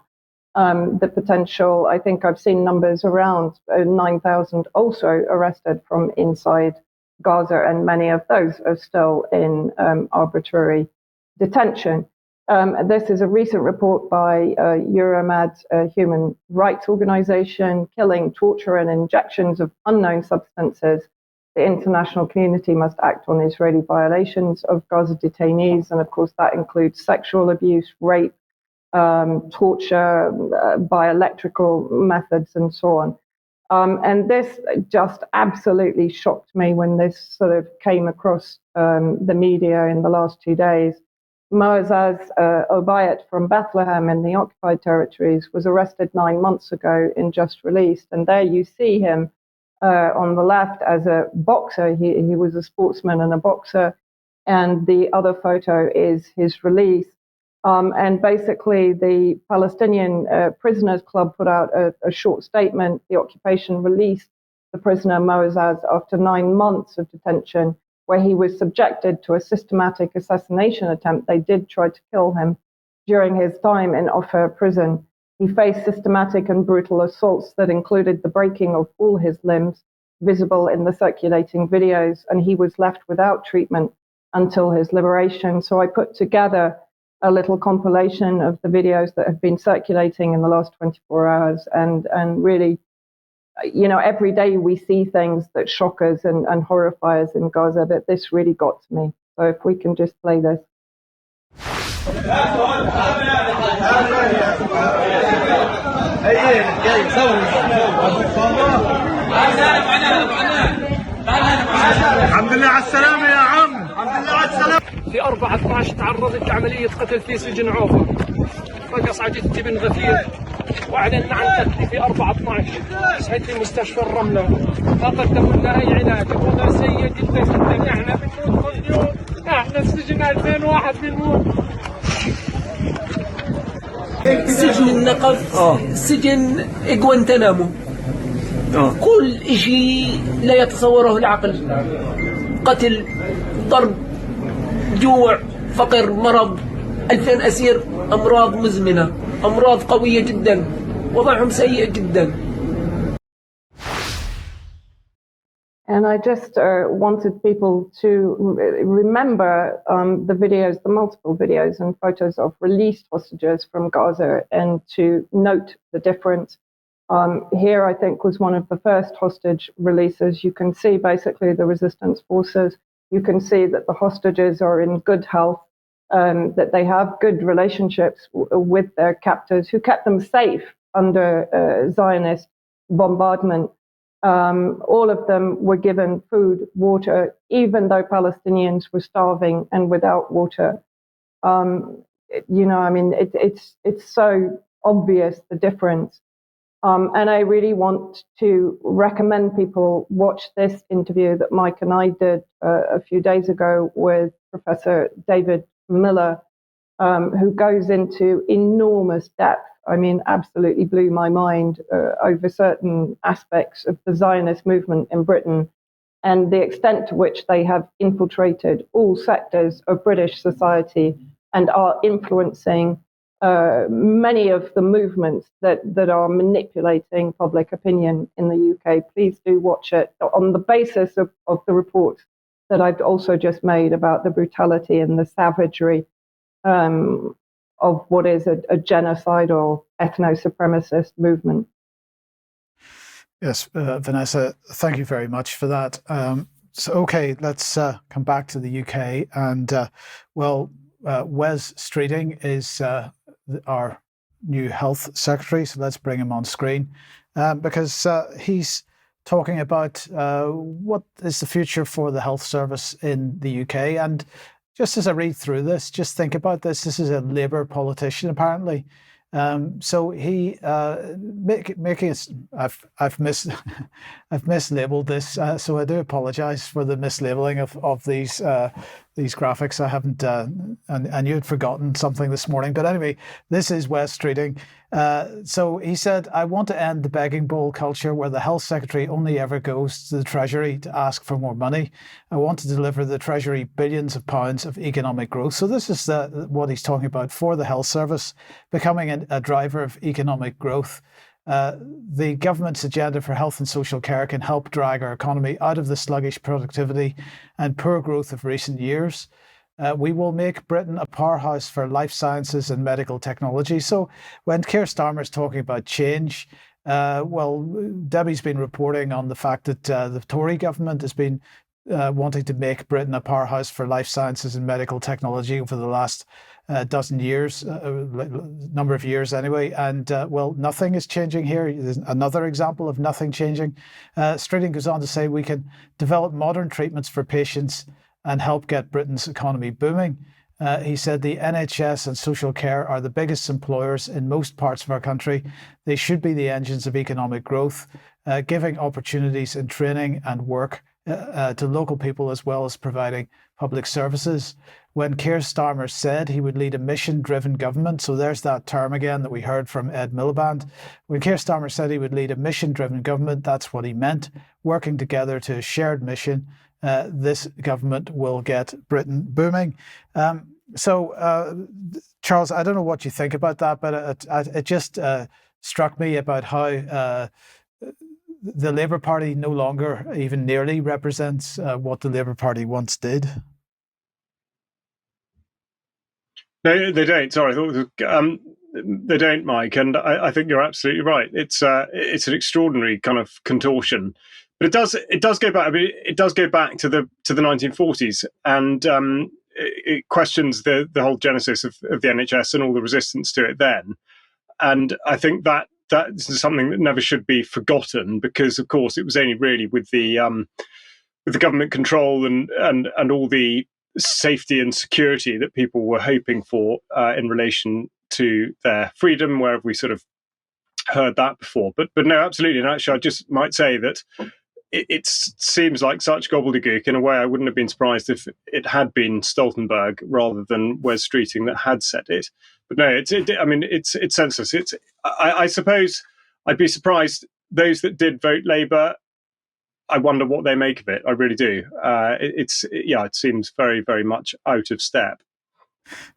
the potential. I think I've seen numbers around 9,000 also arrested from inside Gaza, and many of those are still in arbitrary detention. This is a recent report by Euromed, a human rights organization. Killing, torture, and injections of unknown substances. The international community must act on Israeli violations of Gaza detainees, and of course that includes sexual abuse, rape, torture, bioelectrical methods, and so on. And this just absolutely shocked me when this sort of came across the media in the last 2 days. Moazaz Obayat from Bethlehem in the occupied territories was arrested 9 months ago and just released. And there you see him on the left as a boxer. He was a sportsman and a boxer. And the other photo is his release. And basically, the Palestinian Prisoners Club put out a short statement. The occupation released the prisoner Moazaz after 9 months of detention, where he was subjected to a systematic assassination attempt. They did try to kill him during his time in Offa prison. He faced systematic and brutal assaults that included the breaking of all his limbs, visible in the circulating videos, and he was left without treatment until his liberation. So I put together a little compilation of the videos that have been circulating in the last 24 hours. And really, you know, every day we see things that shock us and horrify us in Gaza, but this really got to me. So if we can just play this. في 14 تعرضت لعملية قتل في سجن عوفة. رقص جدتي بن غفير وأعلن عن قتلي في 4/12. صحيت في مستشفى الرملة. ما قدموا لنا أي علاج. الوضع سيء جدا جدا. احنا بنموت كل يوم. احنا السجن 2000 واحد بنموت. سجن النقف سجن غوانتنامو. كل شيء لا يتصوره العقل. قتل، ضرب، جوع، فقر، مرض، 2000 أسير، أمراض مزمنة، أمراض قوية جدا، وضعهم سيء جدا. And I just wanted people to remember the videos, the multiple videos and photos of released hostages from Gaza, and to note the difference. Here, I think, was one of the first hostage releases. You can see basically the resistance forces. You can see that the hostages are in good health, that they have good relationships with their captors who kept them safe under Zionist bombardment. All of them were given food, water, even though Palestinians were starving and without water. You know, I mean, it's so obvious, the difference. And I really want to recommend people watch this interview that Mike and I did a few days ago with Professor David Miller, who goes into enormous depth. I mean, absolutely blew my mind over certain aspects of the Zionist movement in Britain and the extent to which they have infiltrated all sectors of British society and are influencing many of the movements that are manipulating public opinion in the UK. Please do watch it on the basis of the reports that I've also just made about the brutality and the savagery of what is a genocidal ethno-supremacist movement. Yes, Vanessa, thank you very much for that. So, okay, let's come back to the UK. And, Wes Streeting is our new health secretary. So let's bring him on screen because he's talking about what is the future for the health service in the UK. And just as I read through this, just think about this. This is a Labour politician, apparently, So he making it. I've mislabeled this, so I do apologise for the mislabeling of these graphics. I haven't, and you had forgotten something this morning. But anyway, this is West Streeting. So he said, I want to end the begging bowl culture where the health secretary only ever goes to the Treasury to ask for more money. I want to deliver the Treasury billions of pounds of economic growth. So this is what he's talking about for the health service, becoming a driver of economic growth. The government's agenda for health and social care can help drag our economy out of the sluggish productivity and poor growth of recent years. We will make Britain a powerhouse for life sciences and medical technology. So when Keir Starmer is talking about change, well, Debbie's been reporting on the fact that the Tory government has been wanting to make Britain a powerhouse for life sciences and medical technology over the last dozen years, number of years anyway. And well, nothing is changing here. There's another example of nothing changing. Streeting goes on to say we can develop modern treatments for patients and help get Britain's economy booming. He said the NHS and social care are the biggest employers in most parts of our country. They should be the engines of economic growth, giving opportunities in training and work to local people as well as providing public services. When Keir Starmer said he would lead a mission-driven government, so there's that term again that we heard from Ed Miliband. When Keir Starmer said he would lead a mission-driven government, that's what he meant, working together to a shared mission. This government will get Britain booming. So, Charles, I don't know what you think about that, but it just struck me about how the Labour Party no longer even nearly represents what the Labour Party once did. No, they don't. Sorry, I thought they don't, Mike. And I think you're absolutely right. It's an extraordinary kind of contortion. But it does go back. I mean, it does go back to the 1940s, and it questions the whole genesis of the NHS and all the resistance to it then. And I think that is something that never should be forgotten, because of course it was only really with the government control and all the safety and security that people were hoping for in relation to their freedom, where have we sort of heard that before. But no, absolutely. And actually, I just might say that it seems like such gobbledygook. In a way, I wouldn't have been surprised if it had been Stoltenberg rather than Wes Streeting that had said it. But no, it's senseless. I suppose I'd be surprised. Those that did vote Labour, I wonder what they make of it. I really do. It seems very, very much out of step.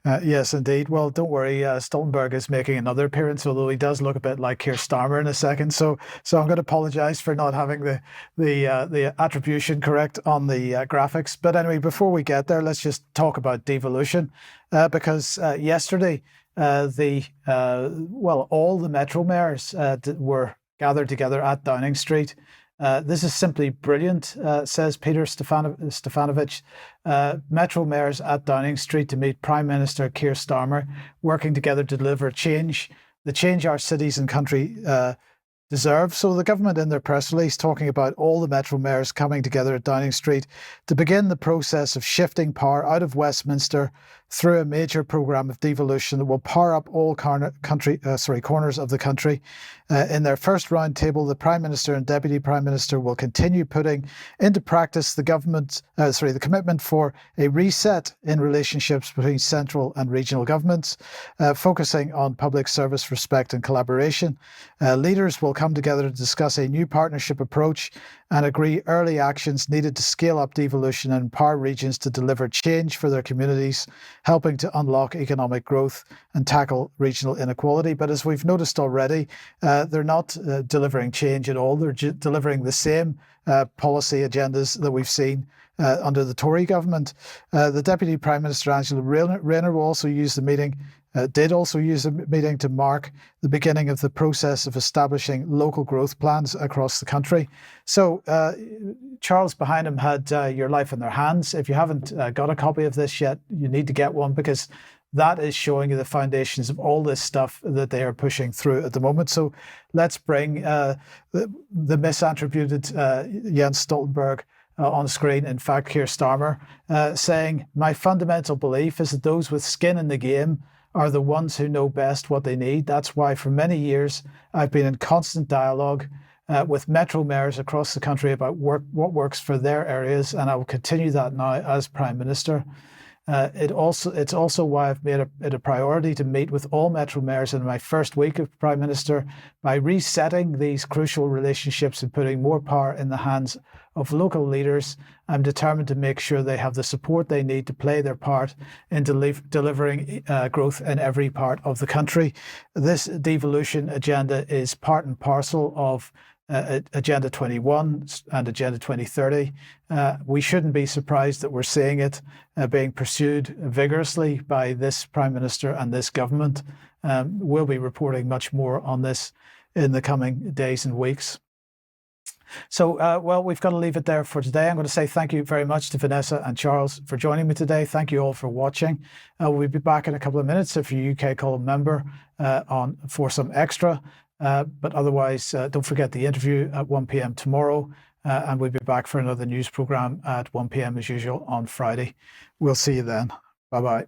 Yes, indeed. Well, don't worry. Stoltenberg is making another appearance, although he does look a bit like Keir Starmer in a second. So I'm going to apologise for not having the attribution correct on the graphics. But anyway, before we get there, let's just talk about devolution, because yesterday all the Metro mayors were gathered together at Downing Street. This is simply brilliant, says Peter Stefanovic. Metro mayors at Downing Street to meet Prime Minister Keir Starmer, working together to deliver change, the change our cities and country deserve. So the government in their press release talking about all the Metro mayors coming together at Downing Street to begin the process of shifting power out of Westminster through a major programme of devolution that will power up all corners of the country. In their first round table, the Prime Minister and Deputy Prime Minister will continue putting into practice the commitment for a reset in relationships between central and regional governments, focusing on public service respect and collaboration. Leaders will come together to discuss a new partnership approach and agree early actions needed to scale up devolution and empower regions to deliver change for their communities, helping to unlock economic growth and tackle regional inequality. But as we've noticed already, they're not delivering change at all. They're delivering the same policy agendas that we've seen under the Tory government. The Deputy Prime Minister, Angela Rayner, will also use the meeting to mark the beginning of the process of establishing local growth plans across the country. So Charles behind him had Your Life in Their Hands. If you haven't got a copy of this yet, you need to get one, because that is showing you the foundations of all this stuff that they are pushing through at the moment. So let's bring the misattributed Jens Stoltenberg on screen. In fact, Keir Starmer saying, "My fundamental belief is that those with skin in the game are the ones who know best what they need. That's why for many years I've been in constant dialogue with metro mayors across the country about what works for their areas, and I will continue that now as Prime Minister. It's also why I've made it a priority to meet with all metro mayors in my first week of Prime Minister by resetting these crucial relationships and putting more power in the hands of local leaders. I'm determined to make sure they have the support they need to play their part in delivering growth in every part of the country. This devolution agenda is part and parcel of Agenda 21 and Agenda 2030. We shouldn't be surprised that we're seeing it being pursued vigorously by this Prime Minister and this government. We'll be reporting much more on this in the coming days and weeks. So, well, we've got to leave it there for today. I'm going to say thank you very much to Vanessa and Charles for joining me today. Thank you all for watching. We'll be back in a couple of minutes if you're a UK column member for some extra. But otherwise, don't forget the interview at 1 p.m. tomorrow. And we'll be back for another news programme at 1 p.m. as usual on Friday. We'll see you then. Bye-bye.